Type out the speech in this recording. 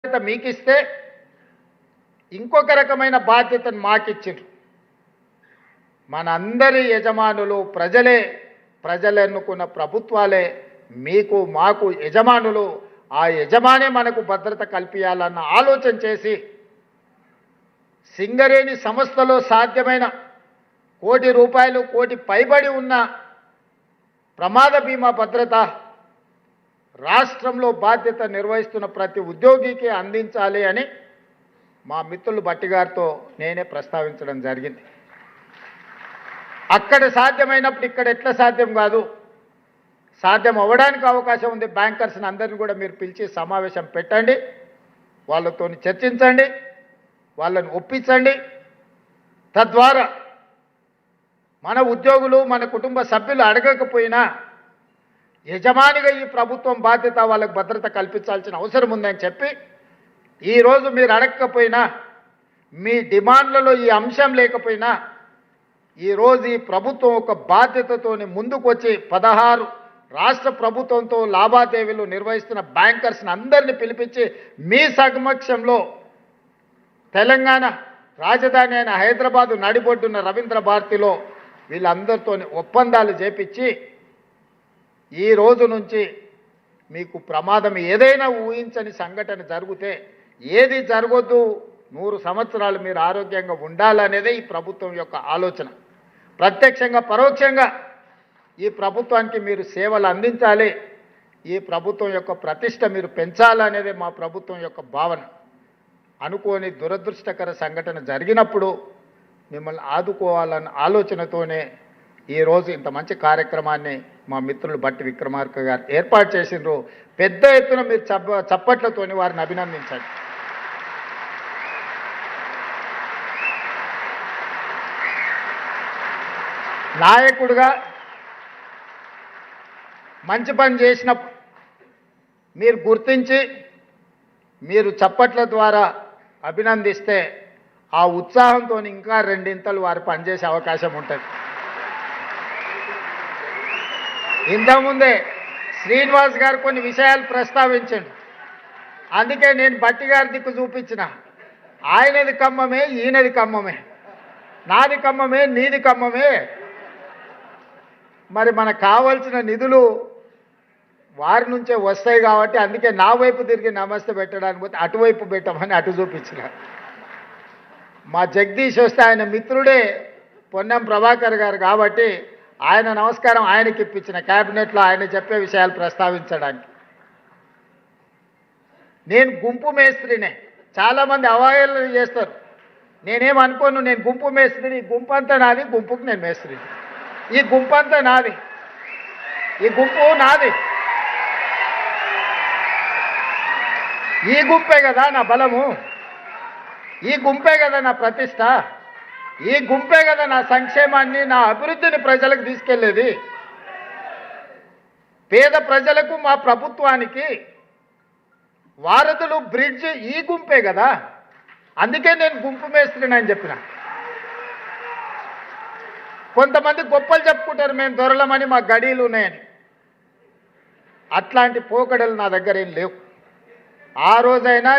బాధ్యత మీకు ఇస్తే ఇంకొక రకమైన బాధ్యతను మాకిచ్చిండ్రు. మనందరి యజమానులు ప్రజలే, ప్రజలు ఎన్నుకున్న ప్రభుత్వాలే మీకు మాకు యజమానులు. ఆ యజమానే మనకు భద్రత కల్పించాలన్న ఆలోచన చేసి సింగరేణి సంస్థలో సాధ్యమైన ₹1 కోటి కోటి పైబడి ఉన్న ప్రమాద బీమా భద్రత రాష్ట్రంలో బాధ్యత నిర్వహిస్తున్న ప్రతి ఉద్యోగికి అందించాలి అని మా మిత్రులు భట్టి గారితో నేనే ప్రస్తావించడం జరిగింది. అక్కడ సాధ్యమైనప్పుడు ఇక్కడ ఎట్లా సాధ్యం కాదు, సాధ్యం అవ్వడానికి అవకాశం ఉంది. బ్యాంకర్స్ని అందరిని కూడా మీరు పిలిచి సమావేశం పెట్టండి, వాళ్ళతో చర్చించండి, వాళ్ళని ఒప్పించండి. తద్వారా మన ఉద్యోగులు మన కుటుంబ సభ్యులు అడగకపోయినా యజమానిగా ఈ ప్రభుత్వం బాధ్యత వాళ్ళకు భద్రత కల్పించాల్సిన అవసరం ఉందని చెప్పి ఈరోజు మీరు అడగకపోయినా, మీ డిమాండ్లలో ఈ అంశం లేకపోయినా ఈరోజు ఈ ప్రభుత్వం ఒక బాధ్యతతో ముందుకు వచ్చి 16 రాష్ట్ర ప్రభుత్వంతో లావాదేవీలు నిర్వహిస్తున్న బ్యాంకర్స్ని అందరినీ పిలిపించి మీ సమక్షంలో తెలంగాణ రాజధాని అయిన హైదరాబాదు నడిబొడ్డున్న రవీంద్ర భారతిలో వీళ్ళందరితో ఒప్పందాలు చేపించి ఈ రోజు నుంచి మీకు ప్రమాదం ఏదైనా ఊహించని సంఘటన జరిగితే ఏది జరగొద్దు, 100 సంవత్సరాలు మీరు ఆరోగ్యంగా ఉండాలనేదే ఈ ప్రభుత్వం యొక్క ఆలోచన. ప్రత్యక్షంగా పరోక్షంగా ఈ ప్రభుత్వానికి మీరు సేవలు అందించాలి, ఈ ప్రభుత్వం యొక్క ప్రతిష్ట మీరు పెంచాలనేదే మా ప్రభుత్వం యొక్క భావన. అనుకోని దురదృష్టకర సంఘటన జరిగినప్పుడు మిమ్మల్ని ఆదుకోవాలన్న ఆలోచనతోనే ఈరోజు ఇంత మంచి కార్యక్రమాన్ని మా మిత్రులు భట్టి విక్రమార్క గారు ఏర్పాటు చేసిండ్రు. పెద్ద ఎత్తున మీరు చప్పట్లతోని వారిని అభినందించండి. నాయకుడిగా మంచి పని చేసినప్పుడు మీరు గుర్తించి మీరు చప్పట్ల ద్వారా అభినందిస్తే ఆ ఉత్సాహంతో ఇంకా 2 ఇంతలు వారు పనిచేసే అవకాశం ఉంటుంది. ఇంతకుముందే శ్రీనివాస్ గారు కొన్ని విషయాలు ప్రస్తావించండి, అందుకే నేను భట్టి గారి దిక్కు చూపించిన. ఆయనది ఖమ్మమే, ఈయనది ఖమ్మమే, నాది ఖమ్మమే, నీది ఖమ్మమే. మరి మనకు కావాల్సిన నిధులు వారి నుంచే వస్తాయి కాబట్టి అందుకే నా వైపు తిరిగి నమస్తే పెట్టడానికి పోతే అటువైపు పెట్టమని అటు చూపించిన. మా జగదీష్ వస్తే ఆయన మిత్రుడే పొన్నం ప్రభాకర్ గారు కాబట్టి ఆయన నమస్కారం ఆయనకి ఇప్పించిన, క్యాబినెట్లో ఆయన చెప్పే విషయాలు ప్రస్తావించడానికి. నేను గుంపు మేస్త్రినే, చాలామంది అవహేళన చేస్తారు. నేనేమనుకోను, నేను గుంపు మేస్త్రిని, ఈ గుంపు అంతా నాది, గుంపుకు నేను మేస్త్రిని. ఈ గుంపు అంతా నాది, ఈ గుంపు నాది. ఈ గుంపే కదా నా బలము, ఈ గుంపే కదా నా ప్రతిష్ట, ఈ గుంపే కదా నా సంక్షేమాన్ని, నా అభివృద్ధిని ప్రజలకు తీసుకెళ్లేది. పేద ప్రజలకు మా ప్రభుత్వానికి వారధులు బ్రిడ్జ్ ఈ గుంపే కదా. అందుకే నేను గుంపు మేస్త్రిని అని చెప్పిన. కొంతమంది గొప్పలు చెప్పుకుంటారు, మేము దొరలమని, మా గడీలు ఉన్నాయని. అట్లాంటి పోకడలు నా దగ్గర ఏం లేవు. ఆ రోజైనా